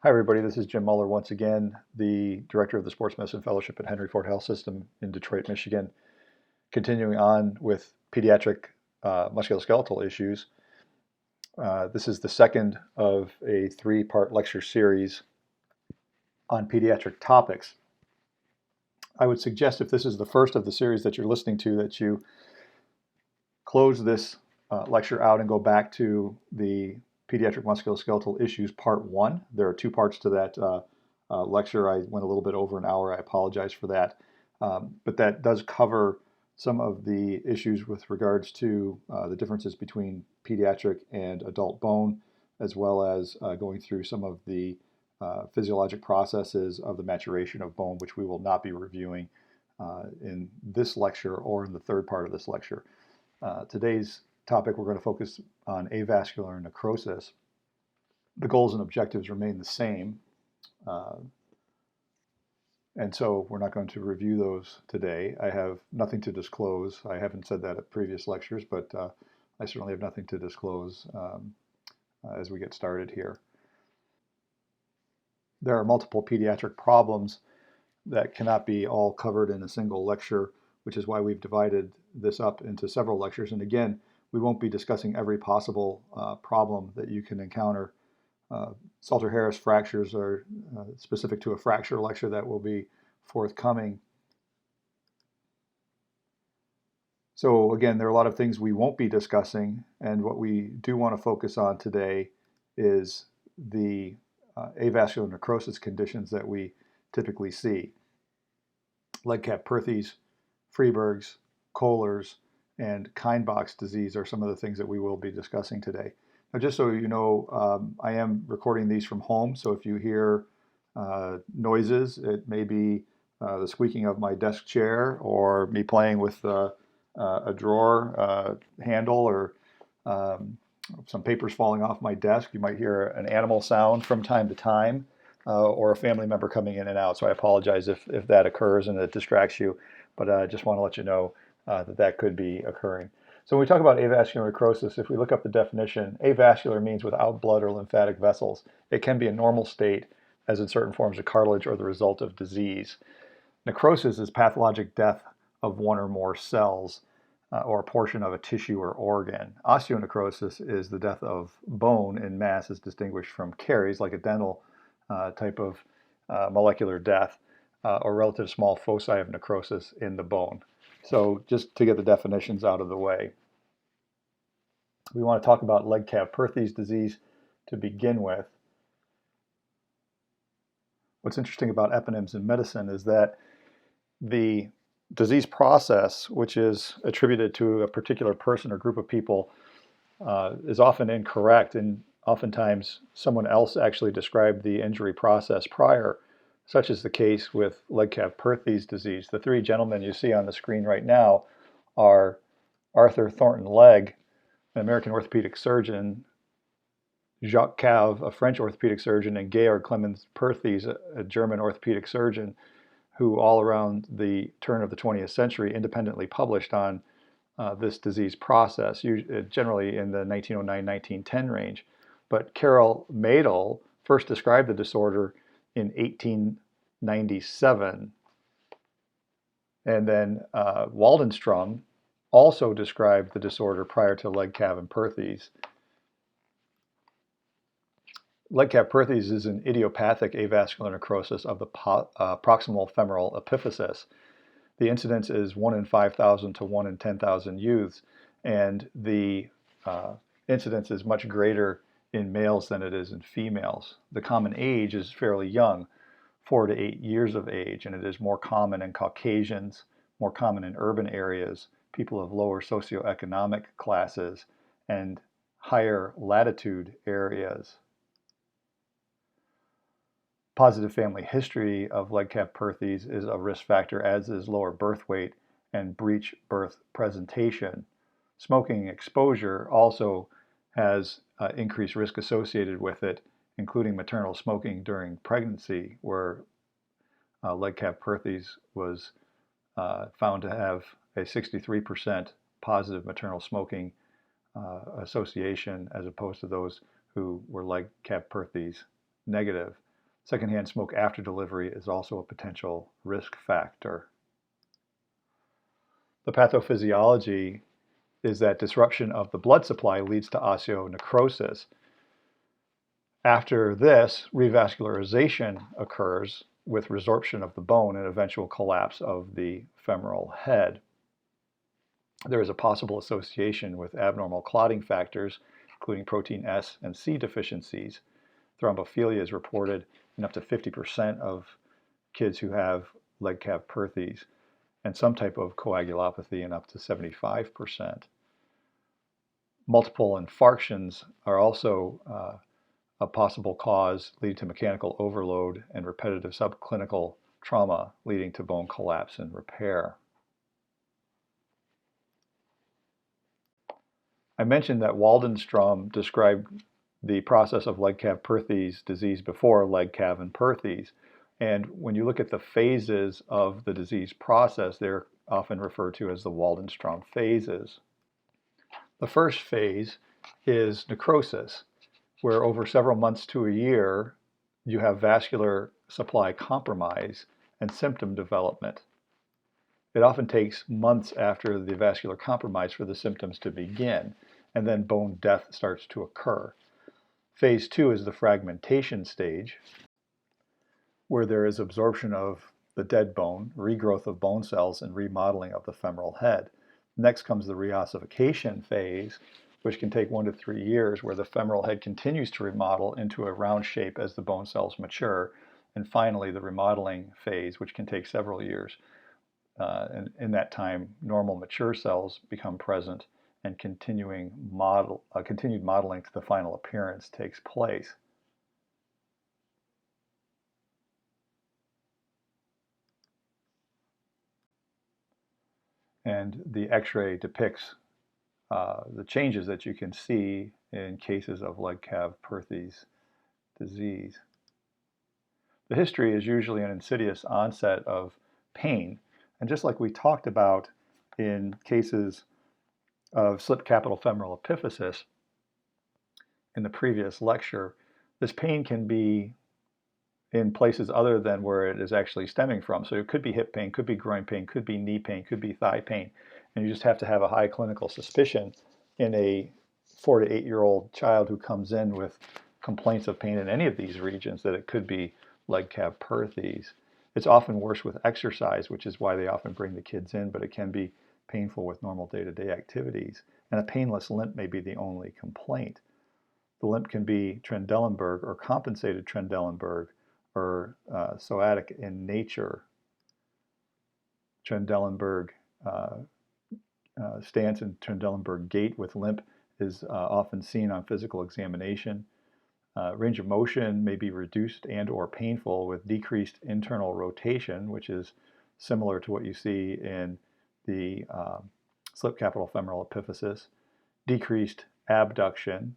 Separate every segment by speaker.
Speaker 1: Hi, everybody. This is Jim Moeller once again, the director of the Sports Medicine Fellowship at Henry Ford Health System in Detroit, Michigan. Continuing on with pediatric musculoskeletal issues. This is the second of a three-part lecture series on pediatric topics. I would suggest if this is the first of the series that you're listening to, that you close this lecture out and go back to the Pediatric Musculoskeletal Issues Part 1. There are two parts to that lecture. I went a little bit over an hour. I apologize for that. But that does cover some of the issues with regards to the differences between pediatric and adult bone, as well as going through some of the physiologic processes of the maturation of bone, which we will not be reviewing in this lecture or in the third part of this lecture. Today's topic, we're going to focus on avascular necrosis. The goals and objectives remain the same, and so we're not going to review those today. I have nothing to disclose. I haven't said that at previous lectures, but I certainly have nothing to disclose as we get started here. There are multiple pediatric problems that cannot be all covered in a single lecture, which is why we've divided this up into several lectures. And again, we won't be discussing every possible problem that you can encounter. Salter-Harris fractures are specific to a fracture lecture that will be forthcoming. So again, there are a lot of things we won't be discussing, and what we do want to focus on today is the avascular necrosis conditions that we typically see. Legg-Calvé-Perthes, Freeberg's, Kohler's, and Kienbach's disease are some of the things that we will be discussing today. Now, just so you know, I am recording these from home, so if you hear noises, it may be the squeaking of my desk chair or me playing with a drawer handle or some papers falling off my desk. You might hear an animal sound from time to time. Or a family member coming in and out. So I apologize if that occurs and it distracts you, but I just want to let you know that could be occurring. So when we talk about avascular necrosis, if we look up the definition, avascular means without blood or lymphatic vessels. It can be a normal state, as in certain forms of cartilage, or the result of disease. Necrosis is pathologic death of one or more cells or a portion of a tissue or organ. Osteonecrosis is the death of bone in mass, as distinguished from caries, like a dental type of molecular death, or relative small foci of necrosis in the bone. So just to get the definitions out of the way, we want to talk about Legg-Calvé-Perthes disease to begin with. What's interesting about eponyms in medicine is that the disease process, which is attributed to a particular person or group of people, is often incorrect, and oftentimes someone else actually described the injury process prior. Such is the case with Legg-Calvé-Perthes disease. The three gentlemen you see on the screen right now are Arthur Thornton Legg, an American orthopedic surgeon, Jacques Cave, a French orthopedic surgeon, and Georg Clemens Perthes, a German orthopedic surgeon, who all around the turn of the 20th century independently published on this disease process, generally in the 1909-1910 range. But Carol Madel first described the disorder in 1897. And then Waldenstrom also described the disorder prior to Legg-Calvé-Perthes. Legg-Calvé-Perthes is an idiopathic avascular necrosis of the proximal femoral epiphysis. The incidence is 1 in 5,000 to 1 in 10,000 youths, and the incidence is much greater in males than it is in females. The common age is fairly young, 4 to 8 years of age, and it is more common in Caucasians, more common in urban areas, people of lower socioeconomic classes, and higher latitude areas. Positive family history of Legg-Calvé-Perthes is a risk factor, as is lower birth weight and breech birth presentation. Smoking exposure also has increased risk associated with it, including maternal smoking during pregnancy, where Legg-Calvé-Perthes was found to have a 63% positive maternal smoking association, as opposed to those who were Legg-Calvé-Perthes negative. Secondhand smoke after delivery is also a potential risk factor. The pathophysiology is that disruption of the blood supply leads to osteonecrosis. After this, revascularization occurs with resorption of the bone and eventual collapse of the femoral head. There is a possible association with abnormal clotting factors, including protein S and C deficiencies. Thrombophilia is reported in up to 50% of kids who have leg calf perthes, and some type of coagulopathy in up to 75%. Multiple infarctions are also a possible cause leading to mechanical overload and repetitive subclinical trauma leading to bone collapse and repair. I mentioned that Waldenstrom described the process of leg calf perthes disease before leg calf and perthes. And when you look at the phases of the disease process, they're often referred to as the Waldenstrom phases. The first phase is necrosis, where over several months to a year, you have vascular supply compromise and symptom development. It often takes months after the vascular compromise for the symptoms to begin, and then bone death starts to occur. Phase 2 is the fragmentation stage, where there is absorption of the dead bone, regrowth of bone cells, and remodeling of the femoral head. Next comes the reossification phase, which can take 1 to 3 years, where the femoral head continues to remodel into a round shape as the bone cells mature. And finally, the remodeling phase, which can take several years. And in that time, normal mature cells become present, and continued modeling to the final appearance takes place. And the X-ray depicts the changes that you can see in cases of leg calf perthes disease. The history is usually an insidious onset of pain, and just like we talked about in cases of slip capital femoral epiphysis in the previous lecture, this pain can be in places other than where it is actually stemming from. So it could be hip pain, could be groin pain, could be knee pain, could be thigh pain. And you just have to have a high clinical suspicion in a 4 to 8-year-old child who comes in with complaints of pain in any of these regions that it could be leg calf perthes. It's often worse with exercise, which is why they often bring the kids in, but it can be painful with normal day-to-day activities. And a painless limp may be the only complaint. The limp can be Trendelenburg or compensated Trendelenburg, or psoatic in nature. Trendelenburg stance and Trendelenburg gait with limp is often seen on physical examination. Range of motion may be reduced and or painful with decreased internal rotation, which is similar to what you see in the slip capital femoral epiphysis. Decreased abduction.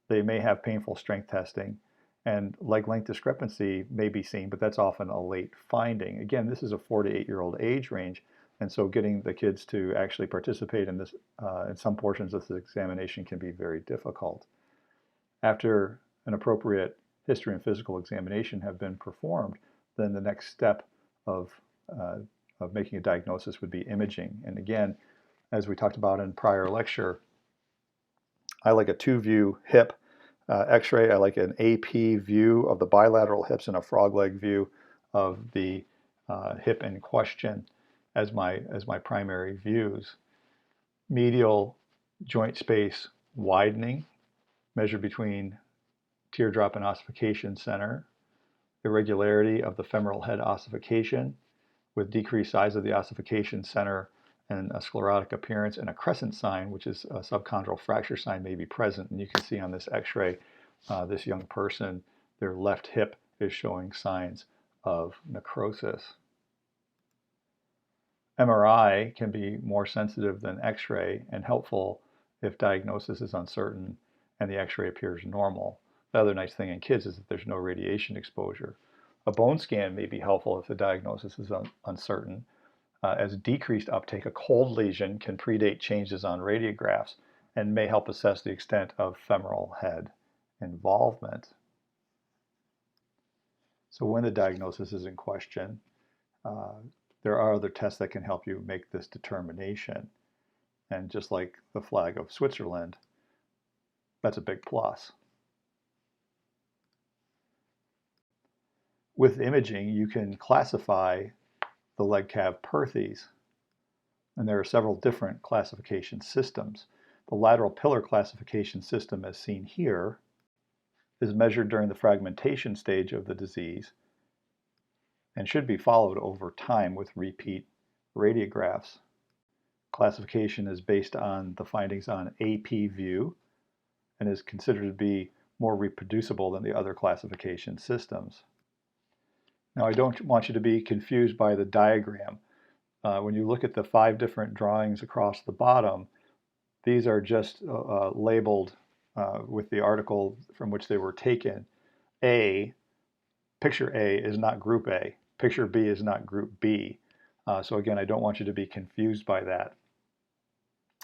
Speaker 1: They may have painful strength testing. And leg length discrepancy may be seen, but that's often a late finding. Again, this is a 4 to 8-year-old age range, and so getting the kids to actually participate in this, in some portions of this examination, can be very difficult. After an appropriate history and physical examination have been performed, then the next step of making a diagnosis would be imaging. And again, as we talked about in prior lecture, I like a 2-view hip X-ray. I like an AP view of the bilateral hips and a frog leg view of the hip in question as my primary views. Medial joint space widening, measured between teardrop and ossification center. Irregularity of the femoral head ossification with decreased size of the ossification center and a sclerotic appearance, and a crescent sign, which is a subchondral fracture sign, may be present. And you can see on this X-ray, this young person, their left hip is showing signs of necrosis. MRI can be more sensitive than X-ray and helpful if diagnosis is uncertain and the X-ray appears normal. The other nice thing in kids is that there's no radiation exposure. A bone scan may be helpful if the diagnosis is uncertain. As decreased uptake, a cold lesion can predate changes on radiographs and may help assess the extent of femoral head involvement. So when the diagnosis is in question, uh, there are other tests that can help you make this determination. And just like the flag of Switzerland, that's a big plus. With imaging, you can classify the leg calf perthes, and there are several different classification systems. The lateral pillar classification system, as seen here, is measured during the fragmentation stage of the disease and should be followed over time with repeat radiographs. Classification is based on the findings on AP view and is considered to be more reproducible than the other classification systems. Now, I don't want you to be confused by the diagram. When you look at the 5 different drawings across the bottom, these are just labeled with the article from which they were taken. Picture A is not group A. Picture B is not group B. So again, I don't want you to be confused by that.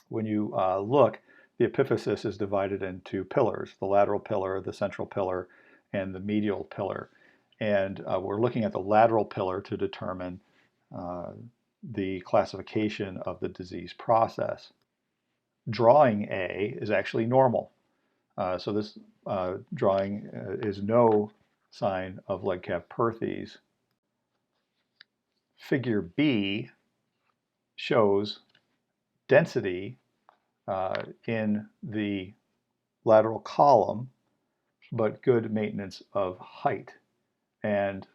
Speaker 1: When you look, the epiphysis is divided into pillars, the lateral pillar, the central pillar, and the medial pillar. And we're looking at the lateral pillar to determine the classification of the disease process. Drawing A is actually normal. So this drawing is no sign of leg calf perthes. Figure B shows density in the lateral column, but good maintenance of height. And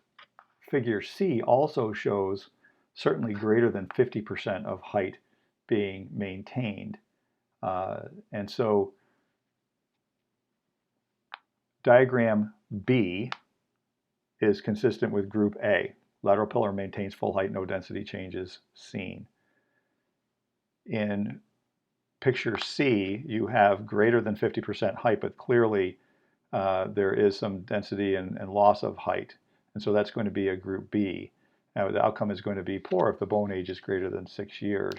Speaker 1: figure C also shows certainly greater than 50% of height being maintained. And so diagram B is consistent with group A. Lateral pillar maintains full height, no density changes seen. In picture C, you have greater than 50% height, but clearly there is some density and loss of height. And so that's going to be a group B. Now, the outcome is going to be poor if the bone age is greater than 6 years.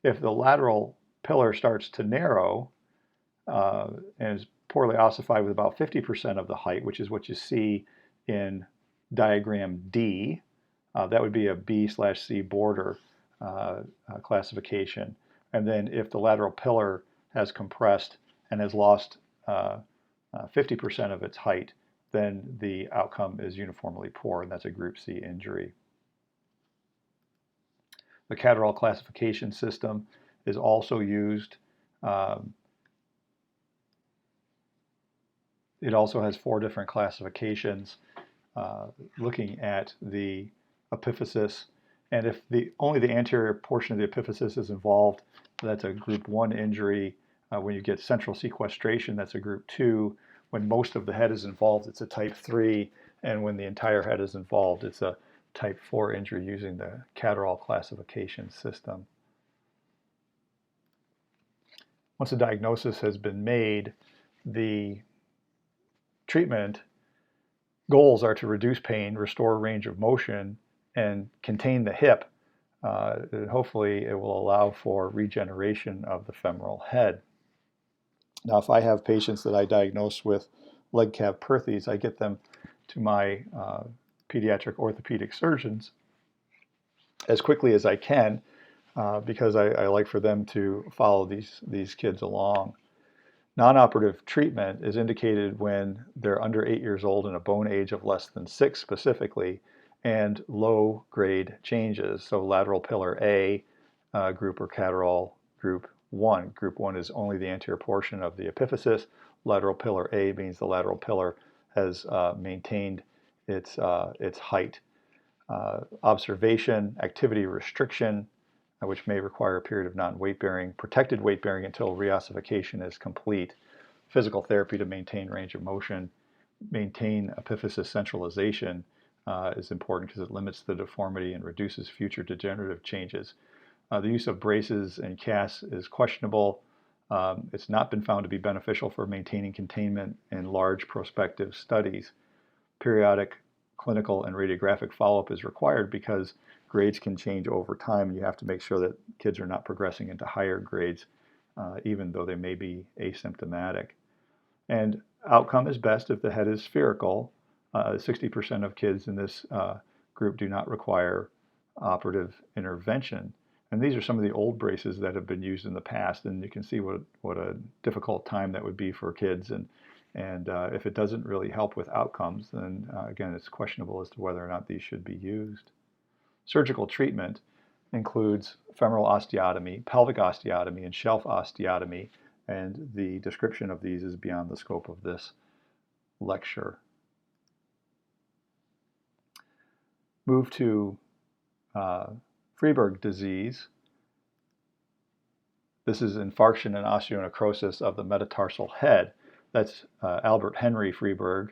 Speaker 1: If the lateral pillar starts to narrow and is poorly ossified with about 50% of the height, which is what you see in diagram D, that would be a B/C border classification. And then if the lateral pillar has compressed and has lost 50% of its height, then the outcome is uniformly poor, and that's a group C injury. The Catterall classification system is also used. It also has 4 different classifications looking at the epiphysis. And if only the anterior portion of the epiphysis is involved, that's a group 1 injury. When you get central sequestration, that's a group 2. When most of the head is involved, it's a type 3. And when the entire head is involved, it's a type 4 injury using the Catterall classification system. Once a diagnosis has been made, the treatment goals are to reduce pain, restore range of motion, and contain the hip. And hopefully it will allow for regeneration of the femoral head. Now, if I have patients that I diagnose with leg calf perthes, I get them to my pediatric orthopedic surgeons as quickly as I can because I like for them to follow these kids along. Non-operative treatment is indicated when they're under 8 years old and a bone age of less than 6 specifically, and low-grade changes. So lateral pillar A group or Catterall group 1. Group 1 is only the anterior portion of the epiphysis. Lateral pillar A means the lateral pillar has maintained its height. Observation, activity restriction, which may require a period of non-weight bearing, protected weight bearing until reossification is complete, physical therapy to maintain range of motion, maintain epiphysis centralization is important because it limits the deformity and reduces future degenerative changes. The use of braces and casts is questionable. It's not been found to be beneficial for maintaining containment in large prospective studies. Periodic clinical and radiographic follow-up is required because grades can change over time, and you have to make sure that kids are not progressing into higher grades, even though they may be asymptomatic. And outcome is best if the head is spherical, 60% of kids in this group do not require operative intervention. And these are some of the old braces that have been used in the past, and you can see what a difficult time that would be for kids. And if it doesn't really help with outcomes, then again, it's questionable as to whether or not these should be used. Surgical treatment includes femoral osteotomy, pelvic osteotomy, and shelf osteotomy, and the description of these is beyond the scope of this lecture. Move to Freiberg disease. This is infarction and osteonecrosis of the metatarsal head. That's Albert Henry Freiberg,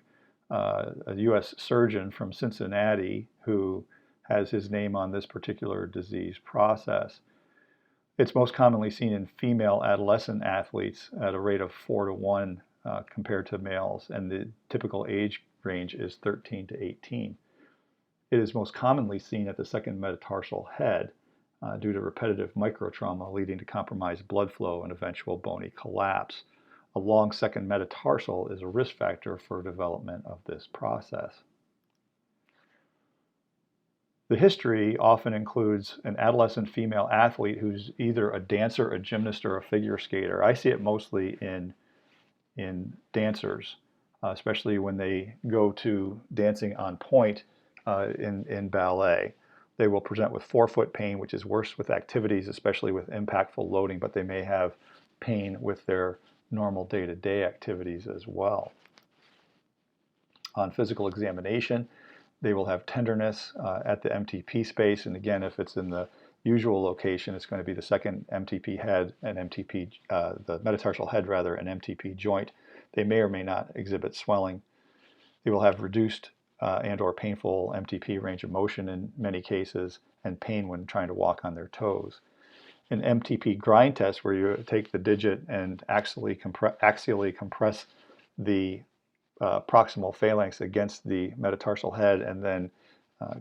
Speaker 1: a U.S. surgeon from Cincinnati who has his name on this particular disease process. It's most commonly seen in female adolescent athletes at a rate of 4 to 1 compared to males, and the typical age range is 13 to 18. It is most commonly seen at the second metatarsal head due to repetitive microtrauma leading to compromised blood flow and eventual bony collapse. A long second metatarsal is a risk factor for development of this process. The history often includes an adolescent female athlete who's either a dancer, a gymnast, or a figure skater. I see it mostly in dancers, especially when they go to dancing on point in ballet. They will present with forefoot pain, which is worse with activities, especially with impactful loading, but they may have pain with their normal day-to-day activities as well. On physical examination, they will have tenderness at the MTP space, and again, if it's in the usual location, it's going to be the second MTP head and MTP, the metatarsal head rather, and MTP joint. They may or may not exhibit swelling. They will have reduced and or painful MTP range of motion in many cases, and pain when trying to walk on their toes. An MTP grind test, where you take the digit and axially compress the proximal phalanx against the metatarsal head and then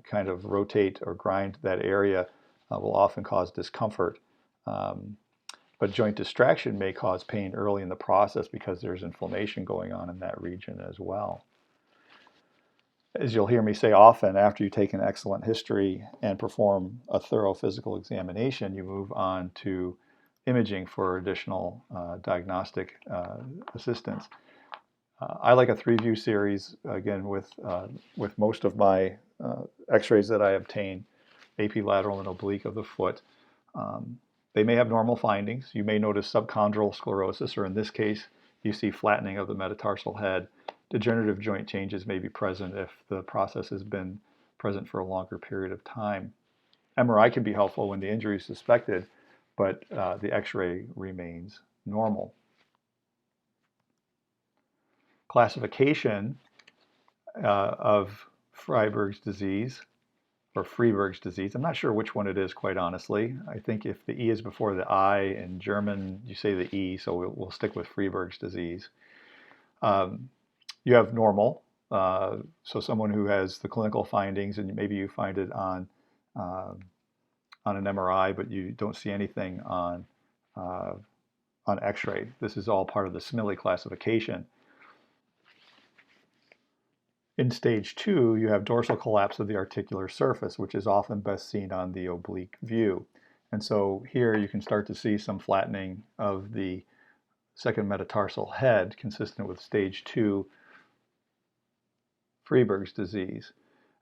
Speaker 1: kind of rotate or grind that area, will often cause discomfort. But joint distraction may cause pain early in the process because there's inflammation going on in that region as well. As you'll hear me say often, after you take an excellent history and perform a thorough physical examination, you move on to imaging for additional diagnostic assistance. I like a 3-view series, again, with most of my x-rays that I obtain, AP lateral and oblique of the foot. They may have normal findings. You may notice subchondral sclerosis, or in this case, you see flattening of the metatarsal head. Degenerative joint changes may be present if the process has been present for a longer period of time. MRI can be helpful when the injury is suspected, but the x-ray remains normal. Classification of Freiberg's disease, or Freiberg's disease. I'm not sure which one it is, quite honestly. I think if the E is before the I in German, you say the E, so we'll stick with Freiberg's disease. You have normal, so someone who has the clinical findings, and maybe you find it on an MRI, but you don't see anything on X-ray. This is all part of the Smiley classification. In stage 2, you have dorsal collapse of the articular surface, which is often best seen on the oblique view. And so here you can start to see some flattening of the second metatarsal head, consistent with stage 2 Freiberg's disease.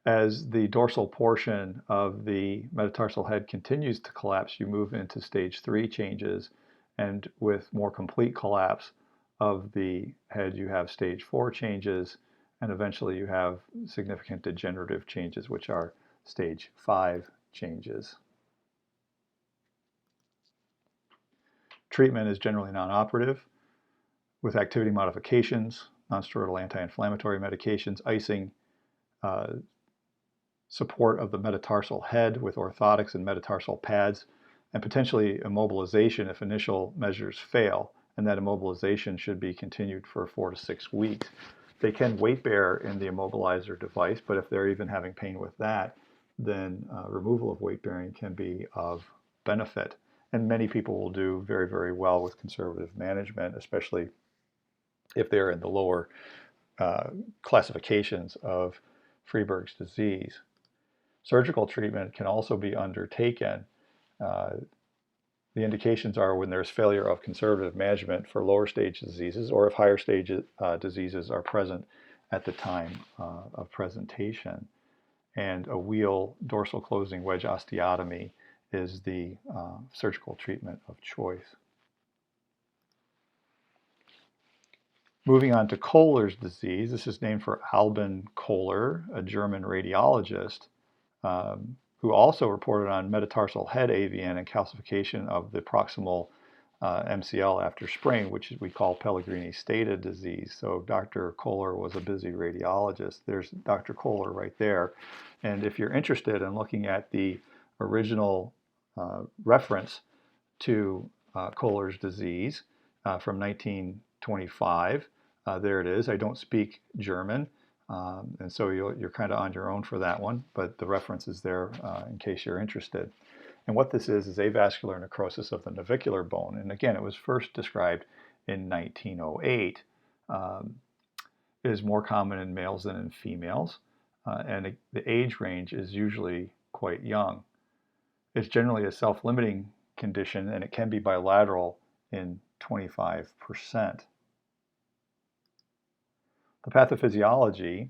Speaker 1: As the dorsal portion of the metatarsal head continues to collapse, you move into stage 3 changes, and with more complete collapse of the head, you have stage 4 changes, and eventually you have significant degenerative changes, which are stage 5 changes. Treatment is generally non-operative, with activity modifications, nonsteroidal anti-inflammatory medications, icing, support of the metatarsal head with orthotics and metatarsal pads, and potentially immobilization if initial measures fail, and that immobilization should be continued for 4 to 6 weeks. They can weight bear in the immobilizer device, but if they're even having pain with that, then removal of weight bearing can be of benefit. And many people will do very, very well with conservative management, especially if they're in the lower classifications of Freiberg's disease. Surgical treatment can also be undertaken. The indications are when there's failure of conservative management for lower stage diseases, or if higher stage diseases are present at the time of presentation. And a wheel dorsal closing wedge osteotomy is the surgical treatment of choice. Moving on to Kohler's disease, this is named for Albin Kohler, a German radiologist, who also reported on metatarsal head AVN and calcification of the proximal MCL after sprain, which we call Pellegrini-Stated disease. So Dr. Kohler was a busy radiologist. There's Dr. Kohler right there. And if you're interested in looking at the original reference to Kohler's disease from 1925, there it is. I don't speak German. And so you're kind of on your own for that one, but the reference is there in case you're interested. And what this is avascular necrosis of the navicular bone. And again, it was first described in 1908. It is more common in males than in females, and the age range is usually quite young. It's generally a self-limiting condition, and it can be bilateral in 25%. The pathophysiology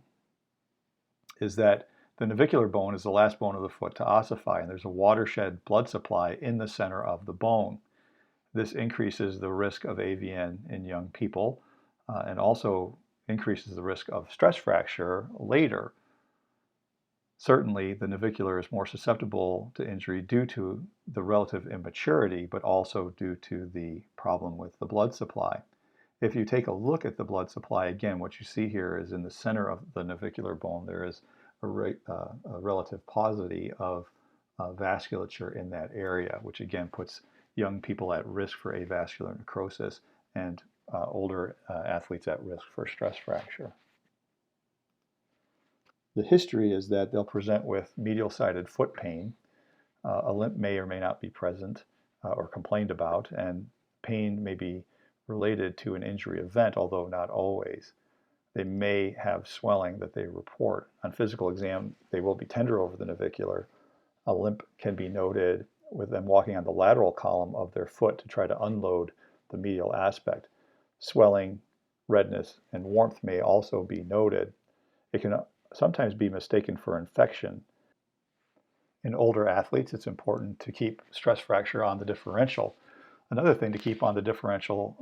Speaker 1: is that the navicular bone is the last bone of the foot to ossify, and there's a watershed blood supply in the center of the bone. This increases the risk of AVN in young people and also increases the risk of stress fracture later. Certainly, the navicular is more susceptible to injury due to the relative immaturity, but also due to the problem with the blood supply. If you take a look at the blood supply, again, what you see here is in the center of the navicular bone, there is a relative paucity of vasculature in that area, which again puts young people at risk for avascular necrosis and older athletes at risk for stress fracture. The history is that they'll present with medial-sided foot pain. A limp may or may not be present or complained about, and pain may be related to an injury event, although not always. They may have swelling that they report. On physical exam, they will be tender over the navicular. A limp can be noted with them walking on the lateral column of their foot to try to unload the medial aspect. Swelling, redness, and warmth may also be noted. It can sometimes be mistaken for infection. In older athletes, it's important to keep stress fracture on the differential. Another thing to keep on the differential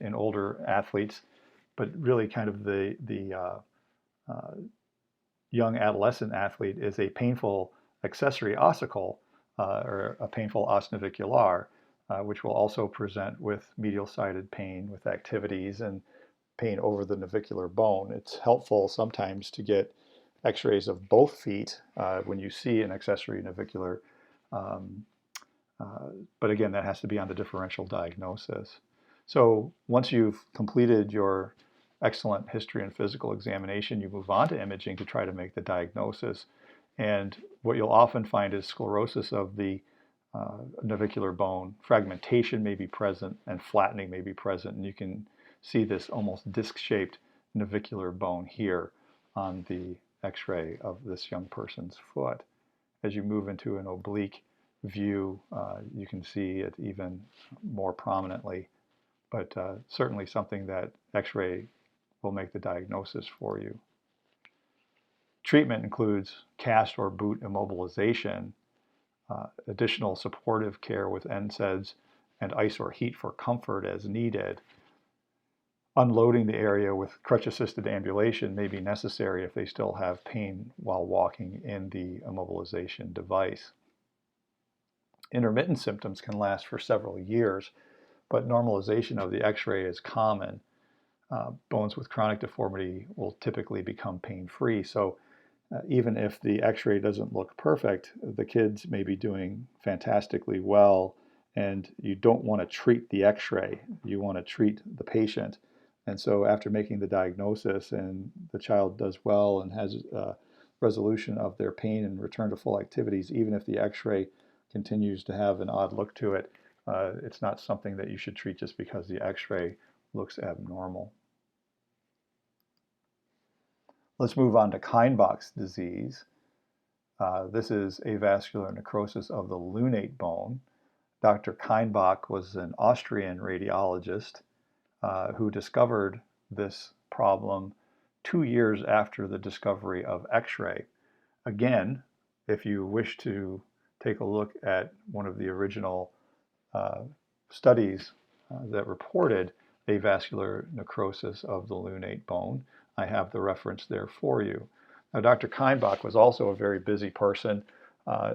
Speaker 1: in older athletes, but really kind of the young adolescent athlete, is a painful accessory ossicle or a painful os navicular, which will also present with medial-sided pain with activities and pain over the navicular bone. It's helpful sometimes to get x-rays of both feet when you see an accessory navicular, but again, that has to be on the differential diagnosis. So once you've completed your excellent history and physical examination, you move on to imaging to try to make the diagnosis. And what you'll often find is sclerosis of the navicular bone. Fragmentation may be present and flattening may be present, and you can see this almost disc-shaped navicular bone here on the x-ray of this young person's foot. As you move into an oblique view, you can see it even more prominently, but certainly something that x-ray will make the diagnosis for you. Treatment includes cast or boot immobilization, additional supportive care with NSAIDs, and ice or heat for comfort as needed. Unloading the area with crutch-assisted ambulation may be necessary if they still have pain while walking in the immobilization device. Intermittent symptoms can last for several years, but normalization of the x-ray is common. Bones with chronic deformity will typically become pain-free, so even if the x-ray doesn't look perfect, the kids may be doing fantastically well, and you don't want to treat the x-ray. You want to treat the patient. And so after making the diagnosis and the child does well and has resolution of their pain and return to full activities, even if the x-ray continues to have an odd look to it, it's not something that you should treat just because the x-ray looks abnormal. Let's move on to Kienbach's disease. This is avascular necrosis of the lunate bone. Dr. Kienbach was an Austrian radiologist who discovered this problem 2 years after the discovery of X-ray. Again, if you wish to take a look at one of the original studies that reported avascular necrosis of the lunate bone, I have the reference there for you. Now, Dr. Kienbach was also a very busy person.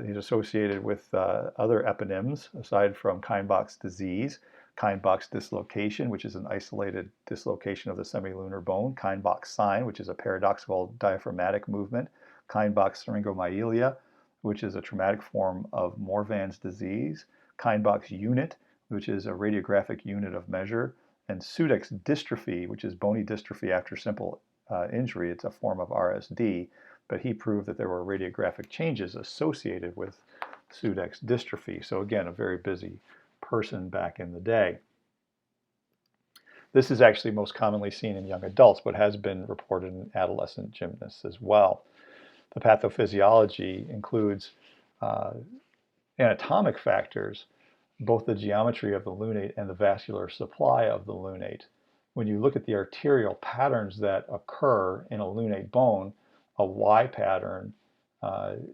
Speaker 1: He's associated with other eponyms aside from Kienbach's disease, Kienbach's dislocation, which is an isolated dislocation of the semilunar bone, Kienbach's sign, which is a paradoxical diaphragmatic movement, Kienbach's syringomyelia, which is a traumatic form of Morvan's disease, Kienbach's unit, which is a radiographic unit of measure, and Sudek's dystrophy, which is bony dystrophy after simple injury. It's a form of RSD, but he proved that there were radiographic changes associated with Sudek's dystrophy. So again, a very busy person back in the day. This is actually most commonly seen in young adults, but has been reported in adolescent gymnasts as well. The pathophysiology includes anatomic factors, both the geometry of the lunate and the vascular supply of the lunate. When you look at the arterial patterns that occur in a lunate bone, a Y pattern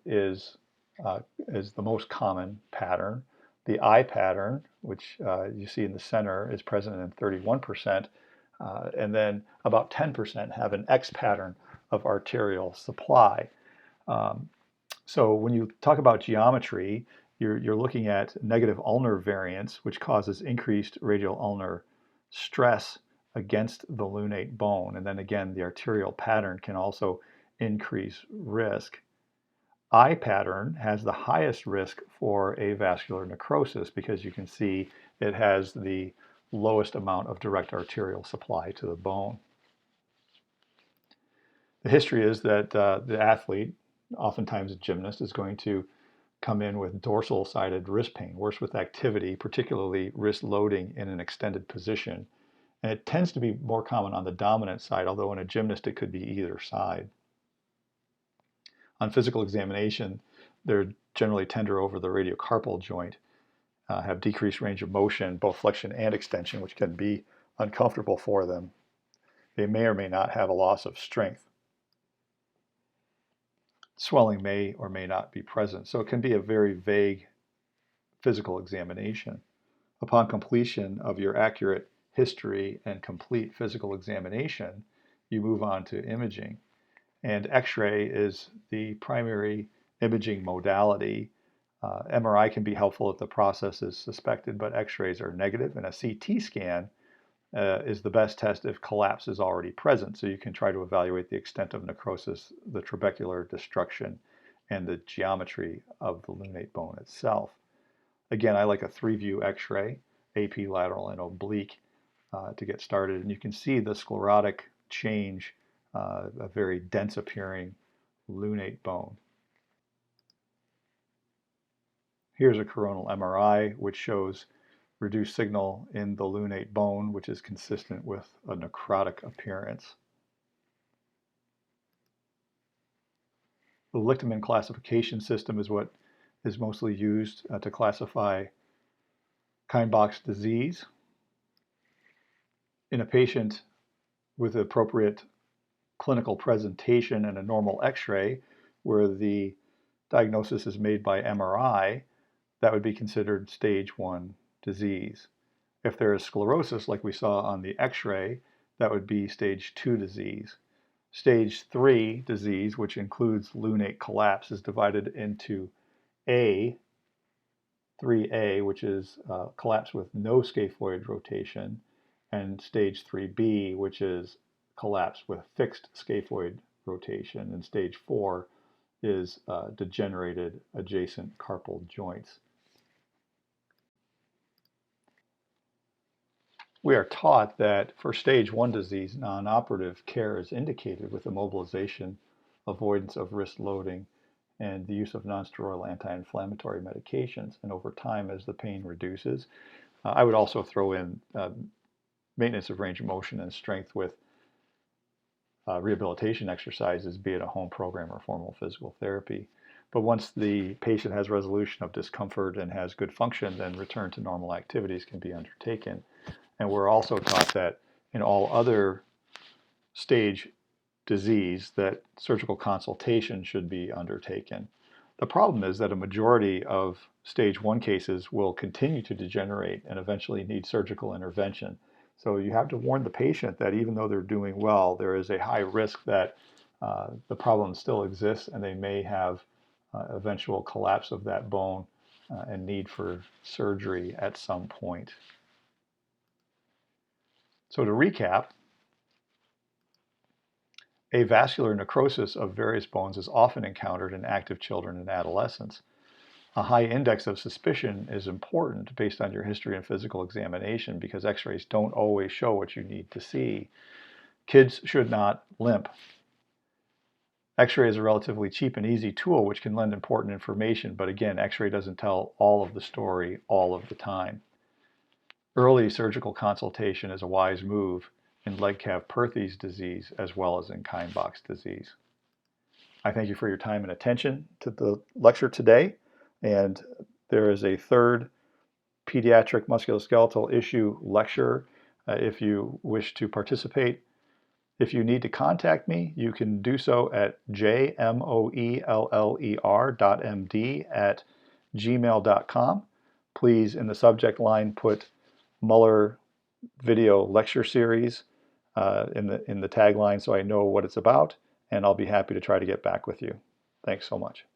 Speaker 1: is the most common pattern. The I pattern, which you see in the center, is present in 31%, and then about 10% have an X pattern of arterial supply. So when you talk about geometry, you're looking at negative ulnar variance, which causes increased radial ulnar stress against the lunate bone. And then again, the arterial pattern can also increase risk. I pattern has the highest risk for avascular necrosis because you can see it has the lowest amount of direct arterial supply to the bone. The history is that the athlete, oftentimes a gymnast, is going to come in with dorsal-sided wrist pain, worse with activity, particularly wrist loading in an extended position. And it tends to be more common on the dominant side, although in a gymnast it could be either side. On physical examination, they're generally tender over the radiocarpal joint, have decreased range of motion, both flexion and extension, which can be uncomfortable for them. They may or may not have a loss of strength. Swelling may or may not be present, so it can be a very vague physical examination. Upon completion of your accurate history and complete physical examination, you move on to imaging. And X-ray is the primary imaging modality. MRI can be helpful if the process is suspected, but X-rays are negative, and a CT scan is the best test if collapse is already present. So you can try to evaluate the extent of necrosis, the trabecular destruction, and the geometry of the lunate bone itself. Again, I like a 3-view X-ray, AP, lateral, and oblique to get started. And you can see the sclerotic change, a very dense appearing lunate bone. Here's a coronal MRI, which shows reduced signal in the lunate bone, which is consistent with a necrotic appearance. The Lichtenman classification system is what is mostly used to classify Kienbach's disease. In a patient with appropriate clinical presentation and a normal X-ray, where the diagnosis is made by MRI, that would be considered stage 1 disease. If there is sclerosis, like we saw on the X-ray, that would be stage 2 disease. Stage 3 disease, which includes lunate collapse, is divided into A, 3A, which is collapse with no scaphoid rotation, and stage 3B, which is collapse with fixed scaphoid rotation, and stage 4 is degenerated adjacent carpal joints. We are taught that for stage 1 disease, non-operative care is indicated with immobilization, avoidance of wrist loading, and the use of non-steroidal anti-inflammatory medications. And over time, as the pain reduces, I would also throw in maintenance of range of motion and strength with rehabilitation exercises, be it a home program or formal physical therapy. But once the patient has resolution of discomfort and has good function, then return to normal activities can be undertaken. And we're also taught that in all other stage disease that surgical consultation should be undertaken. The problem is that a majority of stage 1 cases will continue to degenerate and eventually need surgical intervention. So you have to warn the patient that even though they're doing well, there is a high risk that the problem still exists and they may have eventual collapse of that bone and need for surgery at some point. So to recap, avascular necrosis of various bones is often encountered in active children and adolescents. A high index of suspicion is important based on your history and physical examination because x-rays don't always show what you need to see. Kids should not limp. X-ray is a relatively cheap and easy tool which can lend important information, but again, x-ray doesn't tell all of the story all of the time. Early surgical consultation is a wise move in Legg-Calvé-Perthes disease as well as in Kienbach's disease. I thank you for your time and attention to the lecture today, and there is a third pediatric musculoskeletal issue lecture if you wish to participate. If you need to contact me, you can do so at jmoeller.md@gmail.com. Please, in the subject line, put Moeller video lecture series in the tagline so I know what it's about, and I'll be happy to try to get back with you. Thanks so much.